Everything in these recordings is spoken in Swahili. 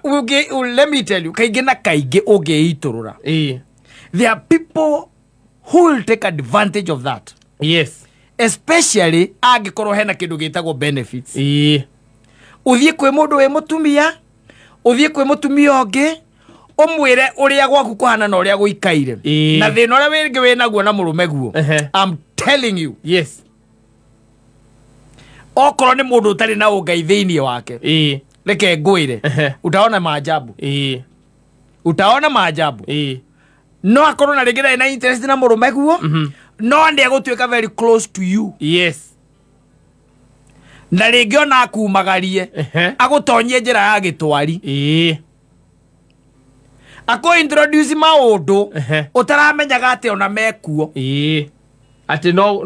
Let me tell you, kaige na kaige ogeiturura. There are people who will take advantage of that. Yes. Especially agikorwo hena kindu gitagwo benefits. Uthie kwe mundu we mutumia, uthie kwe mutumia ongi, umwire uria gwaku kuhana na uria guikaire. Na thina uria wingi winaguo na murume guo. I'm telling you. Yes. Okorwo ni mundu utari na ungai thiini wake. Reke ngwire. Utaona maajabu. Utaona maajabu. No akorwo na rĩngĩ na interest na mũrũme guo. No ndi agũtuĩka very close to you. Yes. Na rĩngĩ ona akumagarie. Agũtonyie njĩra ya gĩtwari. Ako introduce maũndũ ũtaramenyaga atĩ ona mekuo. Ati no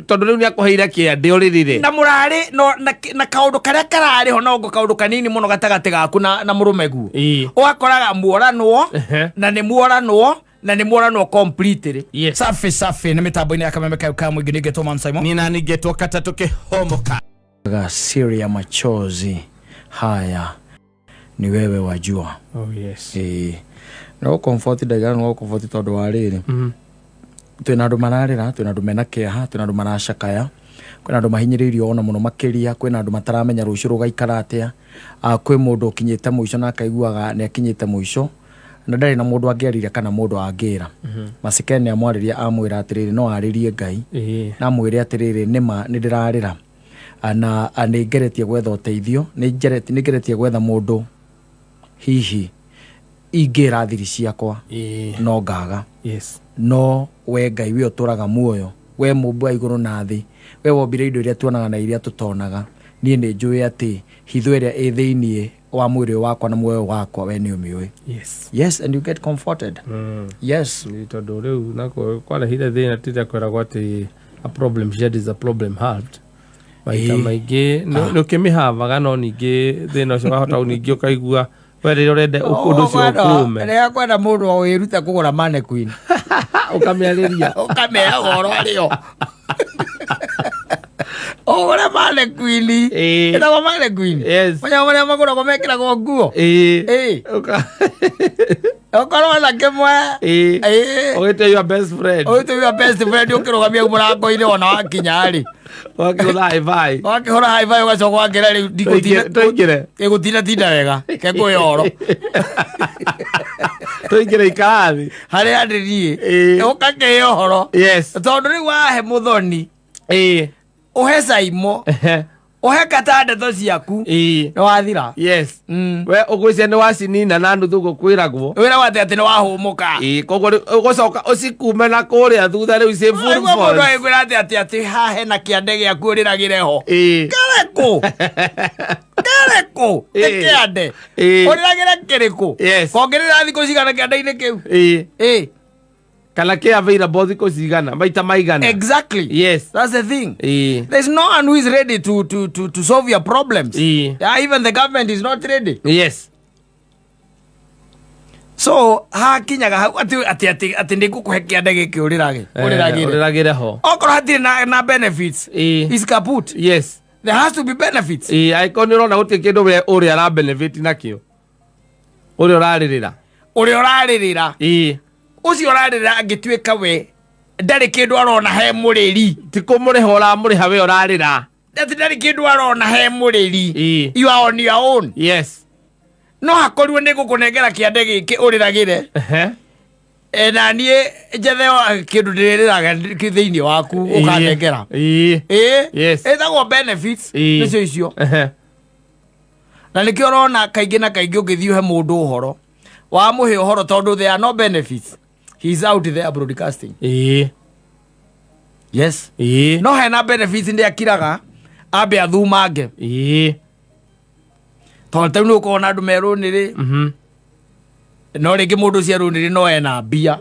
tondu riu ni akuheire kiande uririre na murari no na kaundu karia karari ho no kaundu kanini muno gatagate gaku na murume guo ugakoraga muoranwo na ni muoranwo completely. Yes. Safi ni mitambo-ini ya Kameme Ka mwingi ningetwo Man Simon nina ningetwo kata tukihomoka siri ya machozi haya ni wewe wajua. Yes. No comfort daga no comfort tondu wa riri twina andu mararira, twina andu mena kiaha, twina andu maracakaya, kwina andu mahinyiririo ona muno makiria, kwina andu mataramenya rucio rugaikara atia, kwi mundu ukinyite muico na akaiguaga ni akinyite muico na ndari na mundu angiarire kana mundu angira. Masikene amwariria amwira atiriri no aririe Ngai na amwire atiriri nima ni ndirarira ana anigeretie gwetha uteithio, nigeretie gwetha mundu hihi ingira thiri ciakwa no ngaga. Yes. No we Ngai we uturaga muoyo, we mumbu wa iguru na thi, we wombire indo iria tuonaga na iria tutonaga. Nie ni njui ati hitho iria i thiini wa mwiri wakwa na muoyo wakwa we ni umiwe. Yes. Yes, and you get comforted. Yes. Ni tondu riu nako kwala hile thina tita kwera gwati a problem shared is a problem halved. Maita maigi no kimihavaga no ningi thina ucio wahota uningi ukaigua were urende ukundu cio kume ne akwenda mundu wa wiruta kugura mannequin ukamiariria ukamea goro ario ora mannequin ina wa mannequin. Yes. Manya magura ko mekira go nguo ukaro na kemwe ogete your best friend ukirugamia murango-ini ona wakinya ari wakihora high five ugacoka ngera riu ndigutina tinda wega kenguyoro tuingire ikathi hari andirie ukakeo horo. Yes. Tondu riu wahe muthoni uhe saimo uhe katandeto ciaku ni wathira. Yes. We ugwicia ni wacinina na nuthu gukwiragwo wira wate ati ni wahumuka koguo ugucoka ucikume na kuria thutha riu ci full force mundu aigwira ati hahe na kiande giaku uriragire ho kareko kiande uriragire kiriku kongerera thiku cigana kiande-ini kiu kana ke available thiko cigana maita maigana. Exactly. Yes. That's the thing. There's no one who is ready to solve your problems. Even the government is not ready. Yes. So hakinyaga ati ndikukuhe kiande giki uriragire ho okorwo hatire na benefits is kaput. Yes. There has to be benefits. Aikoni rona guti kindu uri ara benefit nakio uri uraririra ucio urarira angituika we ndari kindu arona he muriri ti kumuriha uramuriha we urarira ndari kindu arona he muriri. You are on your own. Yes. No hakorirwo ni gukunengera kiande giki uriragire na nie njetheo kindu ndiriraga thiini waku ukanengera. Yes. Ethagwo benefits nicio icio. Na nikio urona kaingi na kaingi ungithio he mundu uhoro wa muhe uhoro tondu there are no benefits. He's out there broadcasting. Yes. No hena benefits ndi akiraga ambe athumange. Tondu nu ko na andu meruniri no ringi mundu cia runiri no ena mbia.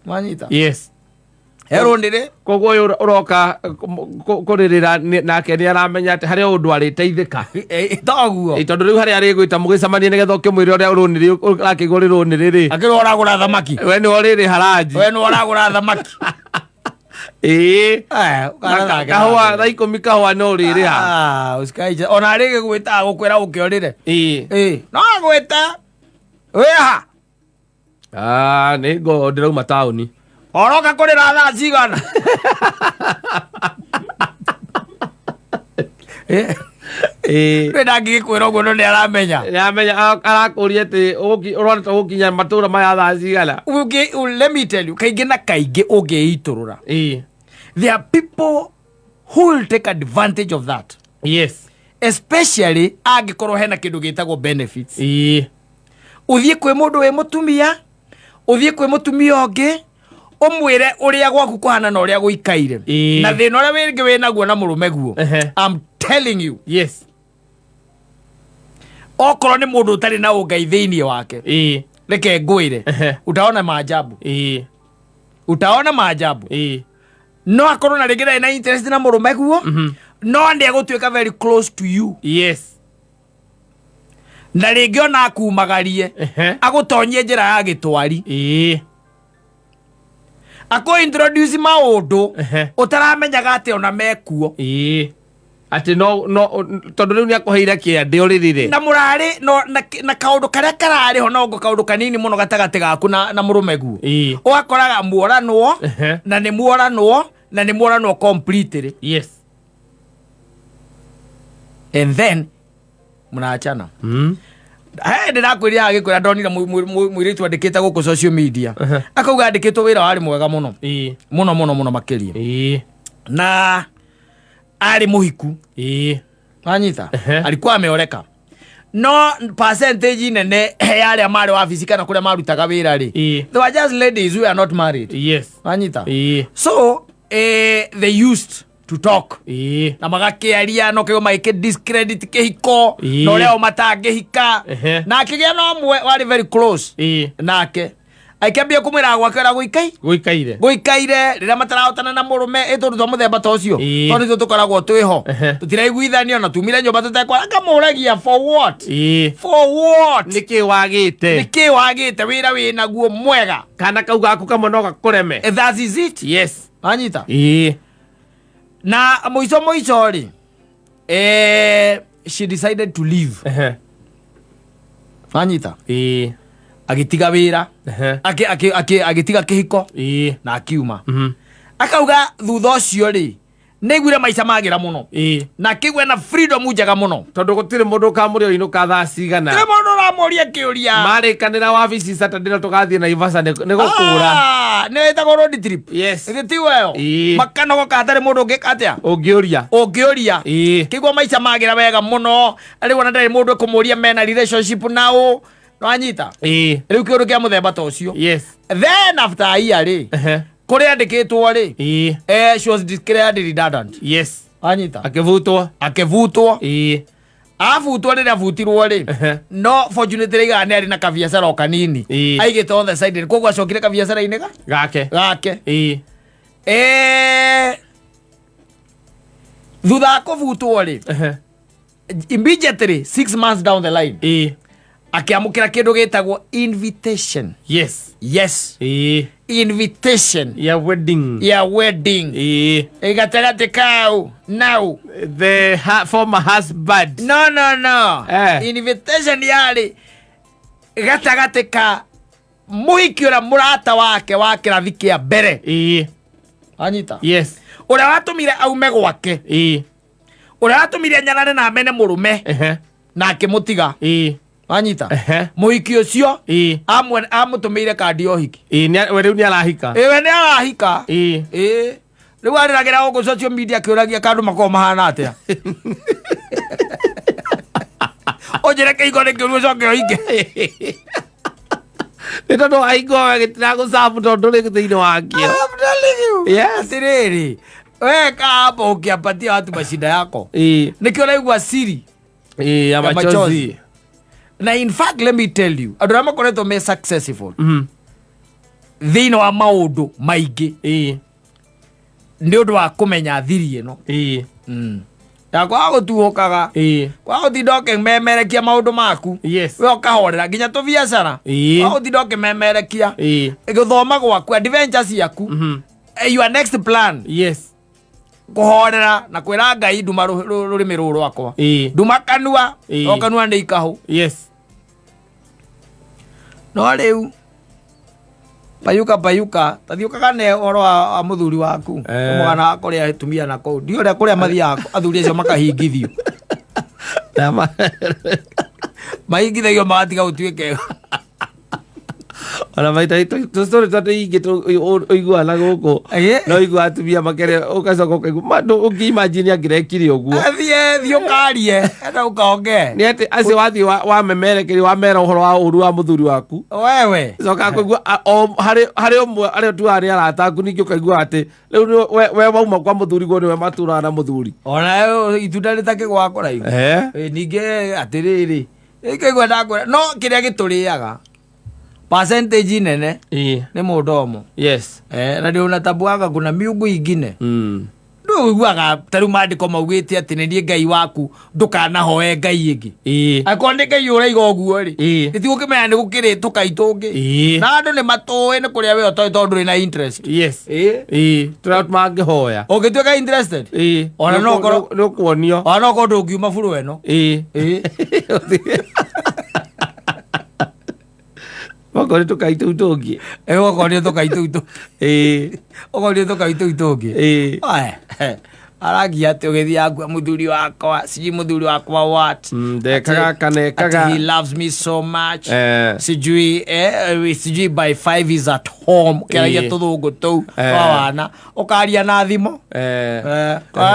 Manyita. Yes. Eruniri koguo uroka kuririra nake ni aramenya ati hari undu ariteithika toguo tondu riu hari ari gwita mugicamanie nigetha ukimwire uria uruniri akigurirwo niriri akirora gura thamaki we ni oriri haraji we ni oragura thamaki kahua thaa 10 kahua no riri ha usikaije ona rege gwita gukwira ukiorire no gwita ha nigo ndirauma tauni oroka kurira thaa cigana ndangigikwira uguo no ni aramenya arakuria ati urona gukinya matura maya thaa cigana. Let me tell you, kaingi na kaingi ungeiturura there are people who will take advantage of that. Yes, especially angikorwo hena kindu gitagwo benefits. Uthie kwi mundu we mutumia, uthie kwi mutumia ongi umwire uria gwaku kuhana na uria guikaire na thina uria wingi winaguo na murume guo. I'm telling you. Yes, okorwo ni mundu utari na ungai thiini wake reke ngwire utaona maajabu. Utaona maajabu. No akorwo na ringi na interest na murume guo no ndi agutwika very close to you. Yes, na ringi ona akumagarie agutonyie njira ya gitwari ako introduce maundu utaramenyaga ati ona mekuo ati no tondu riu ni akuheire kiande uririre na murari no na kaundu karia karari ho no kaundu kanini muno gatagati gaku na murume guo ugakoraga muoranwo na ni muoranwo completely. Yes, and then munachana. Ndirakwirira agikwira ndonire mwiritu andikite guku social media akauga andikitwo wira wari mwega muno muno makiria na ari muhiku anyita alikuwa ameoreka no percentage nene yale amari wa fizika na kule marutaga wira ri they were just ladies who are not married. Yes, anyita so they used to talk na magakiaria no kigo maike discredit kihiko no leo matangihika na kigia no mwe wari very close nake aikambia kumwira gwakera guikaire rira matarahotana na murume etundu twa muthemba ta ucio tondu tu tukoragwo twiho tutiraiguithanio na tumire nyumba tutekwa akamuragia for what niki wagite wira wina guo mwega kana kauga aku kamwe no gakureme. That is it. Yes, anyita na moiso ri she decided to leave. Anyita agitiga wira agitiga kihiko na akiuma akauga thutha ucio ri niguire maica magira muno na kigwe na freedom njega muno tondu gutire mundu kamuria inuka thaa cigana tire mundu ramuria kiuria marikanira wabici Saturday na tugathie na Ivasa ni gukura ni itago road trip. Yes, gitiweo makanogo katare mundu ngikatia ungiuria kigwe maica magira wega muno ari wona ndari mundu kumuria mena relationship nao no anyita riu kiuru kia muthemba ta ucio. Yes, then after a year ri kuri andikitwo ri she was declared redundant. Yes, anyita akivutwo avutwo rä rä avutirwo rä no fortunately gani ari na kabiacara o kanini aigite on the side koguo acokire kabiacara-inĩ gake thutha wa kũvutwo rĩ immediately 6 months down the line akiamukira kindu gitagwo invitation. Yes, invitation ya wedding igatagati kau now the former husband no invitation yari gatagati ka muhiki ura murata wake wa kirathi kia mbere anyita. Yes, uria watumire aume gwake uria watumire nyarane na mene murume na akimutiga anyita muhiki ucio amutumire kandi ya uhiki riu ni arahika riu ariragira guku social media kiuragia kandu makorwo mahana atia onjire kihiko ni kiuru ucoke uhinge ni tondu wahingo gitira gucabu tondu ri thiini wakio. atiriri we kamba ukiapatia watu mashinda yako nikio uraigua siri ya machozi. Na in fact let me tell you andu aria makoretwo me successful thiini wa maundu maingi ni undu wa kumenya thiri ino ya kwa gutuhukaga kwa gutinda ukimemerekia maundu maku we ukahorera nginya tubiacara kwa gutinda ukimemerekia guthoma gwaku adventure ciaku your next plan yes kuhorera na kwira Ngai nduma rurimi ruru rwakwa nduma kanua o kanua ndi ikahu yes no riu payuka tathiukaga ne oro wa muthuri waku mwana akuria tumia na kou ndio ria kuria mathia athuri acio makahingithio mahingithagio magatiga gutuike ona maita story tatu ingi oiguana guku no igua atumia makere ugacoka ukaigua ukimagine angirekire uguo thio karie enda ukaonge ni ati acio wathi wa memerekeri wa mera uhoro wa uru wa muthuri waku wewe coka kuigua hari umwe ari tu ari arataku ningi ukaigua ati riu we wauma kwa muthuri go ni we matura na muthuri ona itunda ritake gwako raiu ningi atiriri ikaigua ndakura no kiria gituriaga percentage nene ni mudomo yes na ndio unatambuaga kuna miungu ingine ndio uiguaga taru mandiko maugite ati ni Ngai waku ndukanahoe Ngai ingi akonde Ngai uraiga uguo ri itigukimenya ni gukiri tukaitungi na andu ni matoe ni kuria we otoi tondu ina interest yes turat mangihoya ugituika interested ona no kuonio ona ko ndungiuma buru eno Wakore tukaitu utongi. Wakore tukaitu. Wakore tukaitu utongi. Aragia ati ugethi agwa muthuri wakwa, siji muthuri wakwa what? Ndekaga kanekaga. He loves me so much. Sijui by 5 is at home. Keragia tuthungu tou wana. Ukaria na thimo.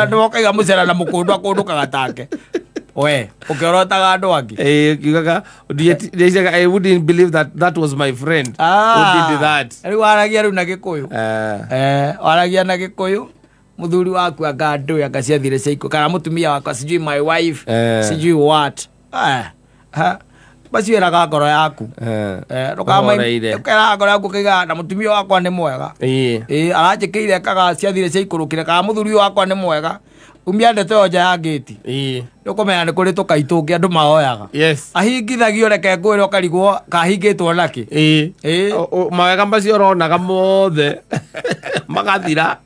Ndo kaiga mucera na mukundu akundukaga take. We, ukiorotaga andu angi. Kigaga, I wouldn't believe that was my friend who did that. Riu aragia riu na Gikuyu. Aragia na Gikuyu. Muthuri waku akandu akaciathire ciiko kana mutumia wakwa sijui my wife sijui what. Basi wera ngoro yaku. Ukera ngoro yaku kiga na mutumia wakwa ni mwega. Arajikiire kaga ciathire ciikurukire kana muthuri wakwa ni mwega. Umia ndete oja ya gate ukomenya ni kuri tukaitungi andu mahoyaga ahingithagio reke ngwire ukarigwo kahingitwo naki mawega macio ronaga mothe magathira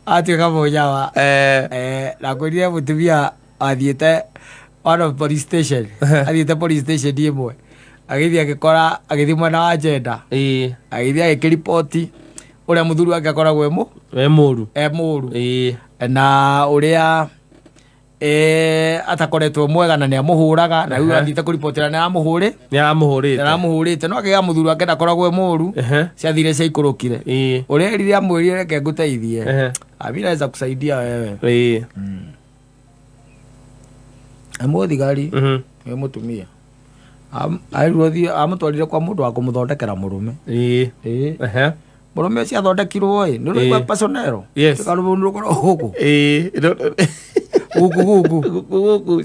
atuika munyawa na kwirire mutumia athiite one of police station athiite police station imwe agithii agikora agithi mwena wa Jenda agithii agikiripoti uria muthuri wake akoragwo muru na uria atakoretwo mwega na ni amuhuraga na riu athite kuripotera ni amuhurite no akiga muthuri wake ndakoragwo muru ciathire ciaikurukire uria erire amwirire reke nguteithie abireza kusaidia wewe amuthigari we mutumia airuthi amutwarire kwa mundu wa kumuthondekera murume murume ucio athondekirwo ni uri personero tikaru ndu koro huku guku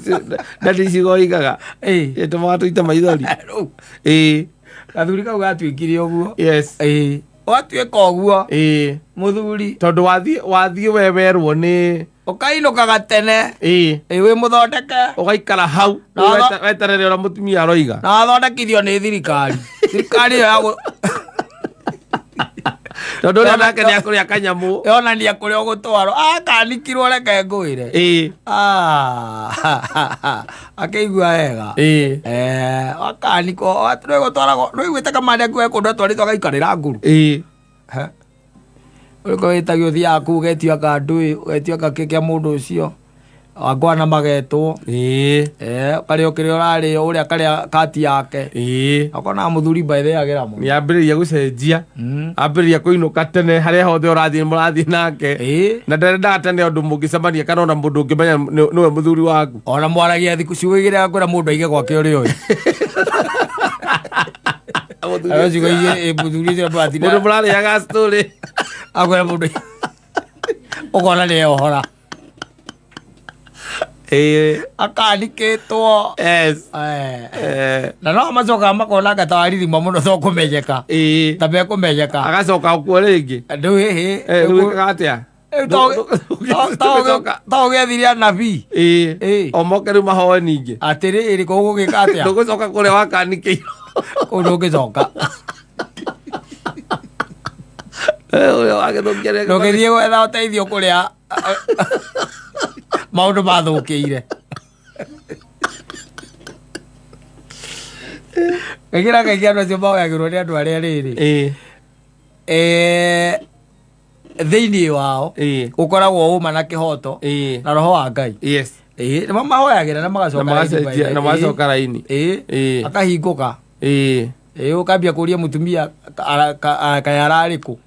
ndati cigo igaga tumaga tuite maithori gathuri kau gatuikire uguo watuika uguo muthuri tondu wathie wewerwo ni ukainukaga tene wi muthondeke ugaikara hau weterere ura mutumia aroiga na athondekithio ni thirikari yo tondu ria nake ni akuria kanyamu yonania kuria ugutwarwo akanikirwo reke ngwire akaigua wega akanikwo nä gutwaragwo nä igwä te kamande aku we kå ndå atwarä two agaikarä nguru å rä ko wä tagio thiaga kuu getio kandå getio kakä kä a må ndå å cio angwana magetwo karä o kä rä a å rarä å rä a karä a kati yake akonaga må thuri mbaithä agä ramo nä ambä rä ria gå cenjia ambä rä ria kå inå ka tene harä a hothe å rathiä må rathiä nake na nderendaga tene å ndå må ngä cemania kana ona må ndå å ngä menya nä we må thuri waku ona mwaragia thikå ciå igä rä akwä ra må ndå aige gwake å rä å må ndå må rarä aga akwä ra må ndå å kona nä eohora akanikitwo na no macokaga makonaga ta warithimwo muno to kumenyeka ta mekumenyeka agacoka kuo ringi ndu hihi wikaga atia ta ugethire anabii omoke riu mahoe ningi atiriri ko gugika atia ndugucoka kuria wakanikiirwo kundu ngicoka no githie gwetha uteithio kuria maundu mathukiire kagira andu acio maoyagirwo ni andu aria riri thiini wao gukoragwo uma na kihoto na roho wa Ngai mahoyagira na magacoka raini akahinguka ukambia kuria mutumia kayarariku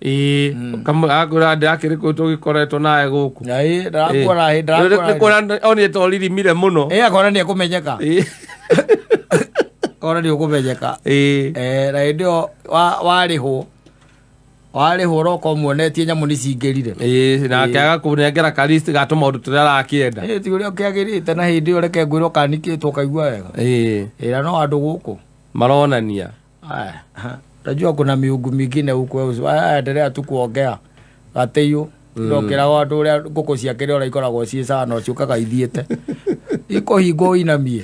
kamagura ndakiriku tugikoretwo nae guku ndakora oni toririmire muno akora ni kumenyeka kora ni kumenyeka na ndio warihwo roko muonetie nyamu ni cingirire na akaga kunengera kalist gatuma undu turia arakienda ti uria ukiagirite na hindi io reke ngwiro kanikitwo kaigua wega no andu guku maronania tajua kuna miungu mingine huko endelea tu kuongea gateyo ndokera wandu uria nguku ciakire ora ikoragwo cie sana ciukaga ithiete iko hingo inamie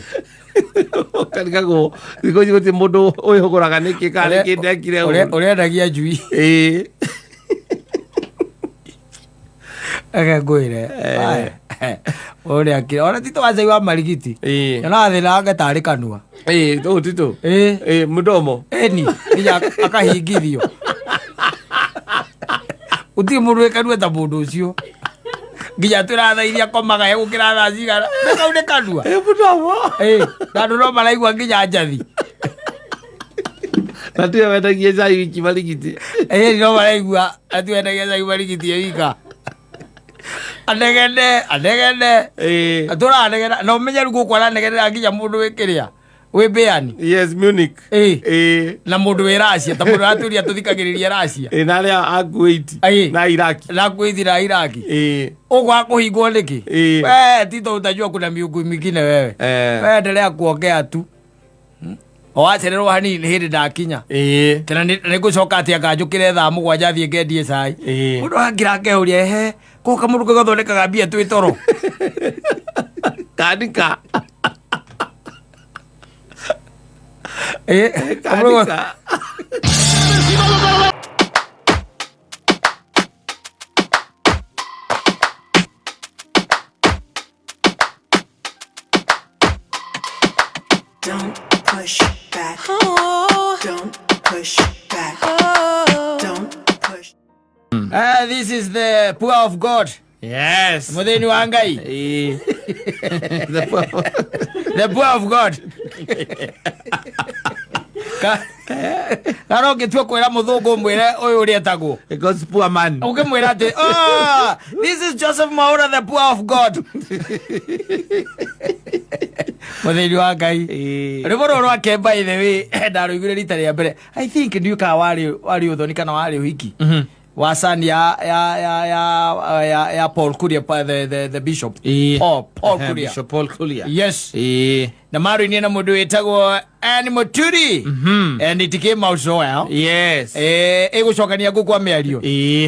kanigago thiko mundu uyuguraga niki kana kindekire urendagia njui ngwire uria ki ora tito wazai wa marigiti na thina anga tari kanua tu tito mudomo ni ya akahingithio uti mundu ekanua ta mundu ucio nginya turathaithia komaga egukira thaa cigana ndakaune kanua mudomo nandu no maraigua nginya njathi na tu wendagia cai wiki marigiti no maraigua atu wendagia cai marigiti ewika anegene turanegena no menya rugo kwa anegena nginya mundu wikiria we beani Munich na mundu we Russia ta mundu aturia tuthikagiriria Russia na ria akuiti na Iraki na kuithi na Iraki ugwa kuhingwo niki tito utajua kuna miungu mingine wewe endelea kuongea tu wacererwo hanini hindi ndakinya tena nigucoka atia nganjukire thaa mugwanja thie ngendie cai mundu angira ngeuria ko kamundu gathondekaga mbia twi toro kanika kanika Don't push back. Don't push back. Don't push. This is the poor of God. Yes. Mutheni wa Ngai. The poor of God. Karo gitwe kwera muthungu mwire uyu uri etagwo God's poor man. Ukimwira ati this is Joseph Mwaura, the poor of God. Mutheni wa Ngai riboro rwa ke by the way ndaruigire rita ria mbere I think ndiuka wari uthoni kana wari uhiki wasan ya Paul Kuria the bishop Paul Kuria Bishop Paul Kuria yes na mari ni na mundu wetagwo Animal Turi and it came out so well yes egucokania gukwa miario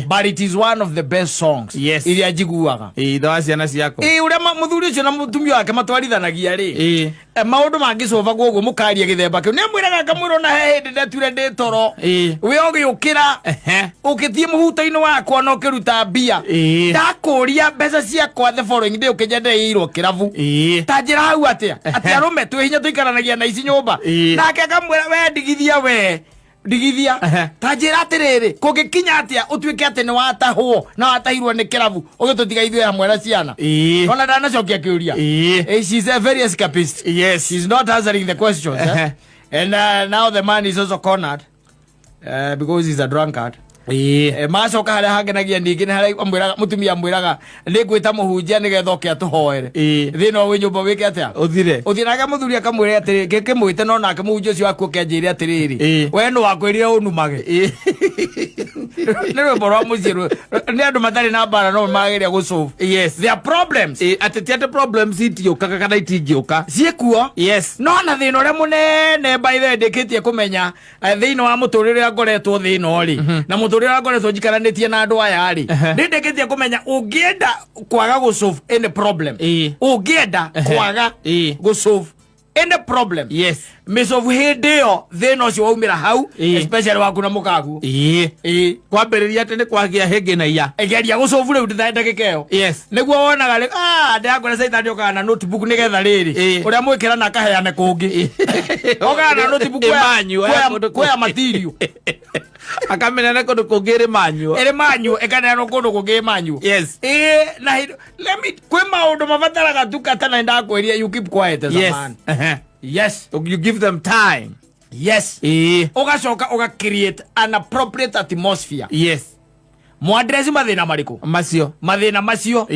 but it is one of the best songs yes iria njiguaga thawa ciana ciako uria muthuri ucio na mutumia wake matwarithanagia ri maundu mangicoba gugu mukaria githemba kiu nemwiraga kamwiro na he hindi ndatire ndi toro we ugiukira ukitie muhuta-ini wakwa no kiruta mbia ndakuria mbeca ciakwa the following day ukijendeirwo kirabu ta njira hau atia arume twi hinya tuikaranagia na ici nyumba nake akamwira we ndigithia ta njira atiriri kungikinya atia utuike ati ni watahwo na watahirwo ni kirabu ugitutiga ithuĩ hamwe na ciana ona ndanacokia kiuria she's a very escapist yes she's not answering the questions and now the man is also cornered because he's a drunkard macoka haria hangenagia ningi ni haria amwiraga mutumia amwiraga ni ngwita muhunjia ni getha oke atuhoere thina wi nyumba wike atia uthiraga muthuri akamwira atiri gikimwite no nake muhunjia ucio waku kenjire atiriri we no wakwirire unumage ni rwimbo rwa muciru ni andu matari na bara no magiria gusolve yes there are problems atete problems itioka kana itingioka ciekuo yes no na thina uria munene by the way ndikitie kumenya thina wa muturire ngoretwo thina ri na muturire ngoretwo njikaranetie na andu aya ri ndikitie kumenya ungienda kwaga gusolve any problem ungienda kwaga gusolve any problem Yes. misovu hindeo thina ucio waumira hau especially waku na mukagu kwambiriria ati ni kwagia henge na iya egeria gucovu riu ndagika iyo yes niguo wonaga ri ndakora saitani okaga na notebook nigetha riri uria mwikira na kaheane kungi okaga na notebook kwa material akamenya na kundu kungiri manyu ekaneanwo kundu kungi manyu yes na let me kwi maundu mabataraga tukata na ndakweria you keep quiet as a man yes you give them time yes ugacoka uga create an appropriate atmosphere yes mwadresi mathina mariko mathina macio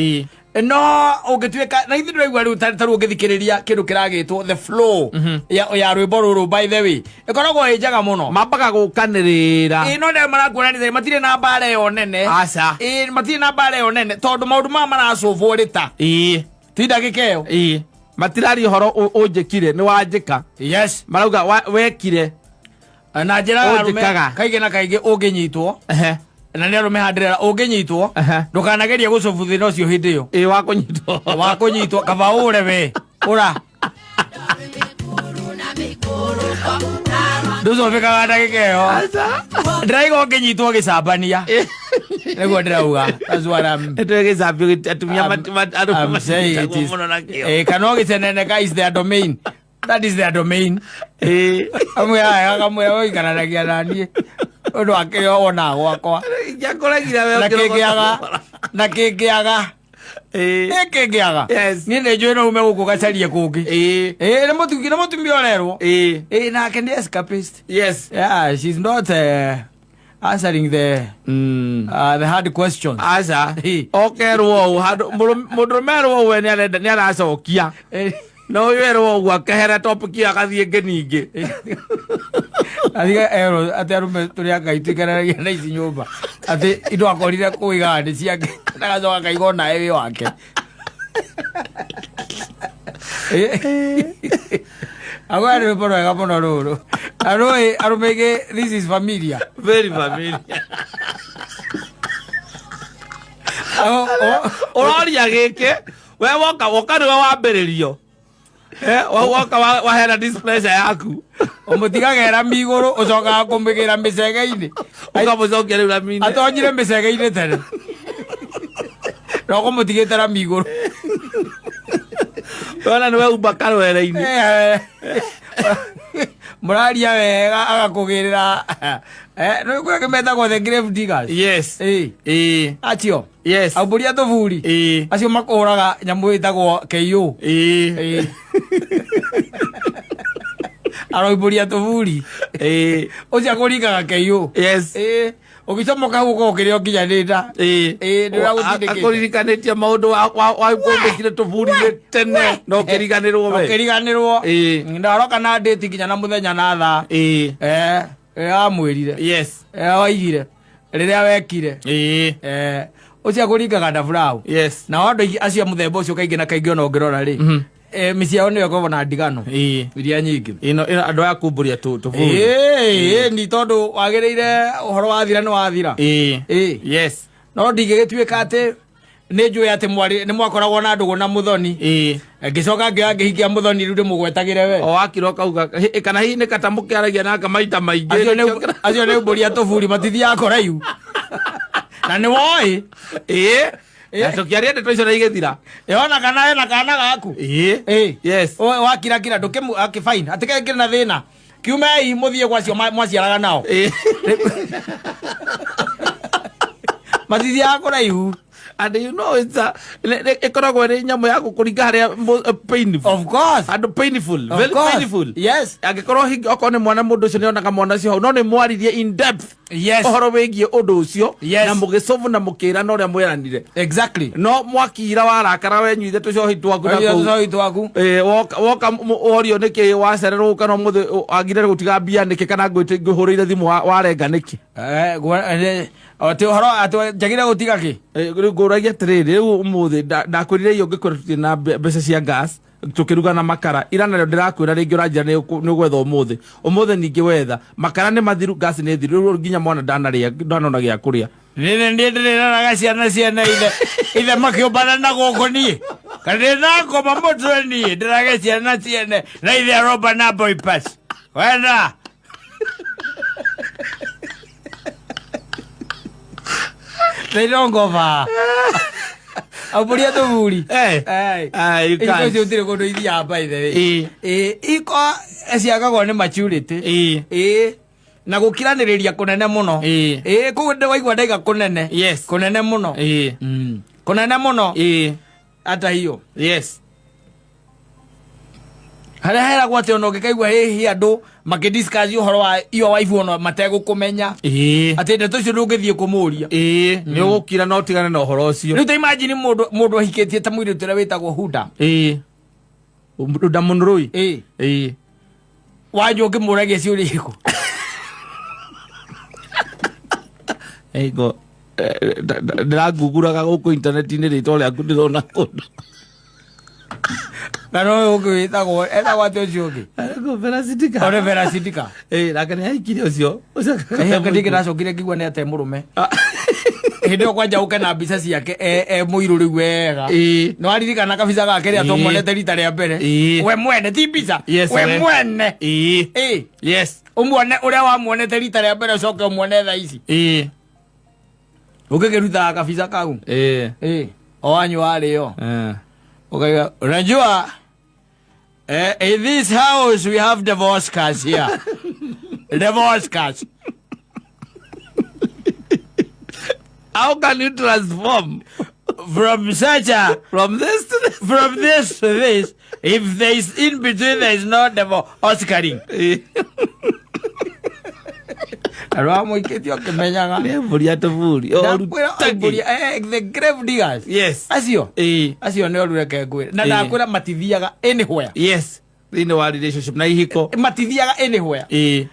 no ugituika na ithu ndiraigua riu taru ugithikiriria kindu kiragitwo the flow ya rwimbo ruru by the way ikoragwo ijaga muno mambaga gukanirira no ndio marakuonanithia matire na mbare yo nene aca matire na mbare yo nene tondu maundu ma maracovwo rita ti ndagika iyo matirari horo unjikire ni wanjika yes marauga wekire na njira arume kaige na kaige unginyitwo na nä arume handä unginyitwo ndukanageria gucobu thina ucio hindi iyo wakunyitwo kaba ure we ura ndũcobĩkaga ndagĩka ĩyo ndĩraiga ũngĩnyitwo gĩcambania nĩguo ndĩrauga kana ũgĩceneneka is their domain that is their domain amwe aya kamwe ũikaranagia naniĩ ũndũ akĩo wona gwakwa na kĩngĩaga kĩngĩaga niĩ nĩ njũĩ no ume gũkũ gacarie kũngĩ nĩ mũtumia ũrerwo nake nĩ escapist yes yeah she's not answering the hard questions aca okerwo mũndũrũmerwo we nĩ aracokia no yerwo ũguo akehera topic agathiĩ ĩngĩ ningĩ athiga ero atĩ arũme tũrĩa Ngai tũikaranagia na ici nyũmba atĩ indo akorire kũiga ndĩ ciake ndagacoka akaiga onawe wĩ wake agwa rwĩmbo rwega mũno rũrũ arũĩ arũme aingĩ this is familiar very familiar ũroria gĩkĩ we woka nĩwe wambĩrĩrio woka wahera displeasure yaku ũmũtigagera migũrũ ũcokaga kũmĩgĩra mĩcege-inĩ ũkamũcokia rĩu rami-inĩ atonyire mĩcege-inĩ tene na ũkũmũtigĩte rami igũrũ wona nĩwe umba karwere-inĩ mũraria wega agakũgĩrĩra nĩkuo kĩmetagwo the grave diggers yes acio yes aumbũria tũburi acio makũraga nyamũ ĩtagwo KO aroimbũria tũburi ũcio akũringaga KO yes ũgĩcomoka hau ũkorwo ũkĩrĩa ũkinyanĩta akũririkanĩtie maũndũ wakũmbĩkire tũburi-inĩ tene no ũkĩriganĩrwo we ũkĩriganĩrwo ndaroka na ndĩti nginya na mũthenya na thaa amwĩrire yes waigire rĩrĩa wekire ũcio akũringaga ndaburaũ na andũ acio mũthemba ũcio kaingĩ na kaingĩ ona ũngĩrora rĩ mĩciĩ yao nĩyo ĩkoragwo na ndigano iria nyingĩ andũ aya kumbũria tũburi ni tondũ wagĩrĩire ũhoro wathira nĩ wathira yes no ndingĩgĩtuĩka atĩ nĩ njũĩ atĩ nĩ mwakoragwo na ndũgũ na mũthoni ngĩcoka ngĩhikia mũthoni rĩu ndĩmũgwetagĩre we wakira kauga kana hihi nĩ kata mũkĩaragia naka maita maingĩ acio nĩ mbũria tũburi matithiaga kũraihu na nĩ woĩ tukiaria ndeto icio na igĩthira ona kana ena kana gaku yes wakirakira fine atĩ kĩrĩ na thĩna kiumei mũthiĩ gwacio mwaciaraga nao matithiaga kũraihu and you know it's ikoragwo ĩrĩ nyamũ ya gũkũringa harĩa painful of course and painful very painful yes angĩkorwo okorwo nĩ mwana mũndũ ũcio nĩonaga mwana ũcio hau no nĩ mwaririe in depth yes ũhoro wĩgiĩ ũndũ ũcio na mũgĩcovu na mũkĩrana ũrĩa mwĩranire exactly no mwakira warakara wenyuithe tũcohi twaku na kũu woka worio nĩkĩ wacererwo kana mũthĩ agire gũtiga mbia nĩkĩ kana ngũhũrĩire thimũ warenga nĩkĩ atĩ ũhoro atĩ njagire gũtiga kĩ ngũragia atĩrĩrĩ rĩu ũmũthĩ ndakwĩrire iyo ũngĩkorwo tũtirĩ na mbeca cia gas tũkĩruga na makara ira narĩo ndĩrakwĩra rĩngĩ ũranjĩra nĩ gwetha ũmũthĩ ningĩ wetha makara nĩ mathiru gas nĩ thiru rĩu nginya mwana ndanona gĩa kũrĩa nĩ ndĩrĩraga ciana ithe makĩũmbana na gũkũ niĩ Kadena ko mamotoni drage ciana ciene na ile roba na bypass. Wena. They don't go far. Aburia to buri. You can't. You go to India by the way. Iko esiaga go ne maturity. Na gukiraniria kunene muno. Ku nde waigwa ndaiga kunene. Yes. Kunene muno. Kunene muno. Hata hiyo. Yes. Hera gwate ono ngikaigwa hihi andu makidiscuss uhoro wa iyo waifu ono matego kumenya ati ndeto icio ndungithie kumuria ni ugukira no tigane na uhoro ucio ni ta imagine mundu ahikitie ta mwiri tira witagwo Huda Huda Munrui wajo ngimurage cio riko go ndiraguguraga guku internet-ini ritwa riaku ndirona kundu Nano uke itagwo watu ucio Vera Sidika. Ore Vera Sidika. Lakini haikiri ucio. Ngadi kiracokire kigwa ni ate murume. Hindo kwanja uke na mbica ciake muiru riu wega. No aririkana kabisa gake ria tomwonete rita ria mbere. We mwene ti mbica. We mwene. Yes. Umwone uria wamuonete rita ria mbere coke umwone tha ici. Uke kiruta kabisa kau. O anyu ario. Okay, unajua in this house we have divorce cards here. Divorce cards. How can you transform from such a from this to this if there is in between there is no divorce carrying? Aramo iketio kemenyaga ne buria to buri the grave diggers. Yes. Asio ne orureke ngwire na nakwira matithiaga anywhere. Yes. Thini wa relationship na ihiko matithiaga anywhere.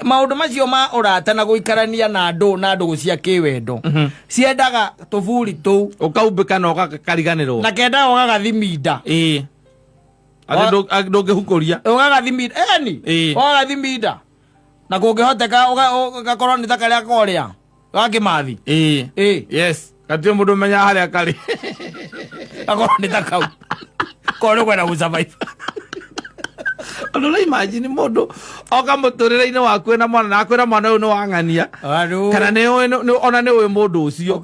Maundu macio ma urata na guikarania na andu gucia kiwendo ciendaga tuburi tu ukaumbika na ukakariganirwo na kenda ugagathimida ndungihukuria ugagathimida ugagathimida na kungihoteka ugakorwo ni taka ria koria gakimathi yes katio mundu menya haria kari akorwo ni taka kono kwena gusurvive ono imagine mundu oka muturire-ini waku na mwana na kwira mwana uyu ni wang'ania kana ni ona ni uyu mundu ucio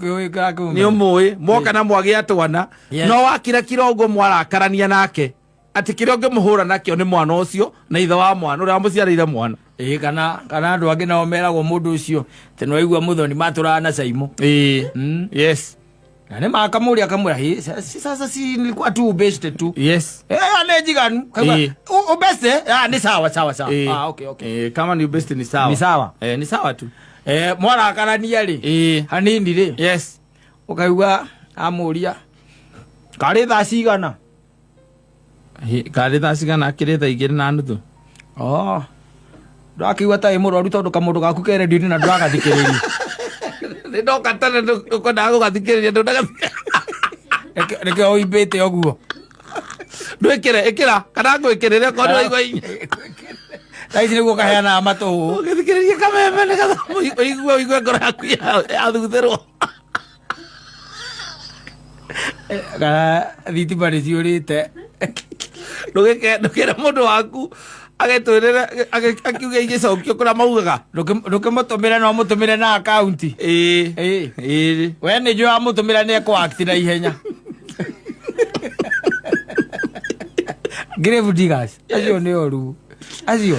ni umui mwoka na mwagia twana no wakira kirongo mwarakarania nake ati kirongo muhura nakio ni mwana ucio na ithe wa mwana uria muciarire mwana kana andu angi nao meragwo mundu ucio te no igua muthoni maturana na Saimo yes na ne makamuria kamura hi sasa si nilikuwa tu best tu yes ale jiganu kama best ni sawa okay kama ni best ni sawa ni sawa tu mwara akarania ri hanini ri yes ukaigua amuria kari tha cigana akire tha igiri na nuthu ndakiwa ta imurwaru tondu kamundu gaku ke radio na ndagathikiriria ni ndoka tane uko ndago gathikiriria ndoka reke oibete oguo ekira kana ngwikirire ko ndwaigwa inya taisi niguo kaheana matu githikiriria kameme ni gatho igwe ngoro yaku yathutherwo kana thitima ni ciurite ndukira mundu waku agetwirira akiuge igicokio kura maugaga ndukimutumira no mutumire na account we ni jo amutumira ni ko act na ihenya grave diggers acio ni oru acio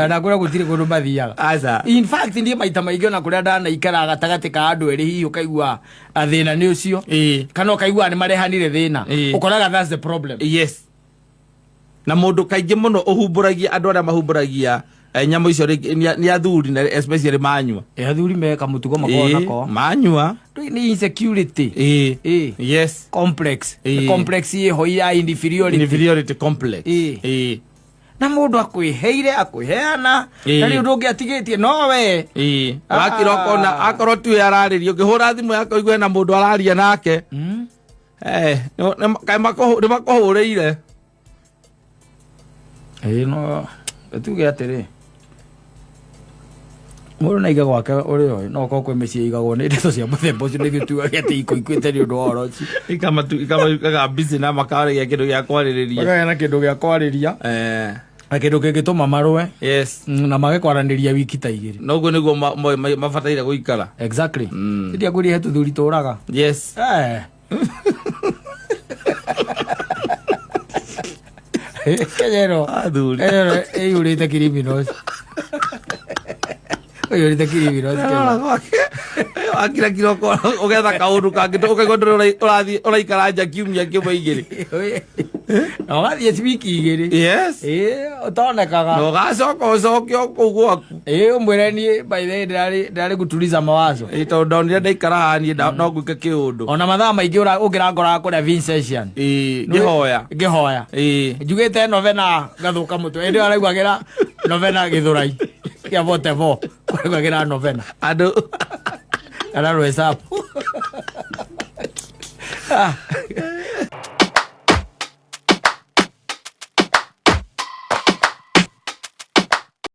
ana kura gutire kundu mathiaga in fact ndie maita maingĩ ona kuria ndana ikara gatagati ka andu eri hiyo kaigua athina ni ucio kana kaigua ni marehanire thina ukoraga that's the problem. Yes. Na mundu kaingi muno uhumburagia andu aria mahumburagia nyamu icio ni athuri na especially manyua athuri meka mutugo makona ko manyua ni insecurity yes complex complex hoya inferiority complex na mundu akwiheire akwiheana na riu ndungi atigitie no we wakiroko na akorwo tu araririo ngihura thimu yako igwe na mundu araria nake kai makohureire no tuge atiri Mũndũ na igagwo ake ũrĩ oĩ no ko kwĩ mĩciĩ igagwo nĩ ndeto cia mũthemba ũcio nĩ gĩtuaga atĩ ikuĩte nĩ ũndũ wa ũhoro ũcio ikama busy na makaragia kĩndũ gĩa kwarĩrĩria magaya na kĩndũ gĩa kwarĩria na kĩndũ kĩngĩtũma marũe na mage kwaranĩria wiki ta igĩrĩ noguo nĩguo mabataire gũikara exactly hĩndĩ akwĩria he tũthuri tũraga Kenyero ĩyũrĩte criminals ĩyũrĩte criminals akira kiroko ugetha kaundu kangĩ ũkaigua ndũrĩ ũraikara nja kiumia kĩmwe igĩrĩ na ũgathiĩ wiki igĩrĩ ũtonekaga na ũgacoka ũcokio kũu gwaku ũmwĩre niĩ by the way ndĩrarĩ gutuliza mawazo tondũ ndonire ndaikara haha niĩ no ngwĩke kĩũndũ ona mathaa maingĩ ũngĩrangoraga kũrĩa Vincentian ngĩhoya njugĩte novena gathũka mũtwe ĩndĩ araigagĩra novena Gĩthũrai kĩa Votevo araigagĩra novena andũ ararũe sapu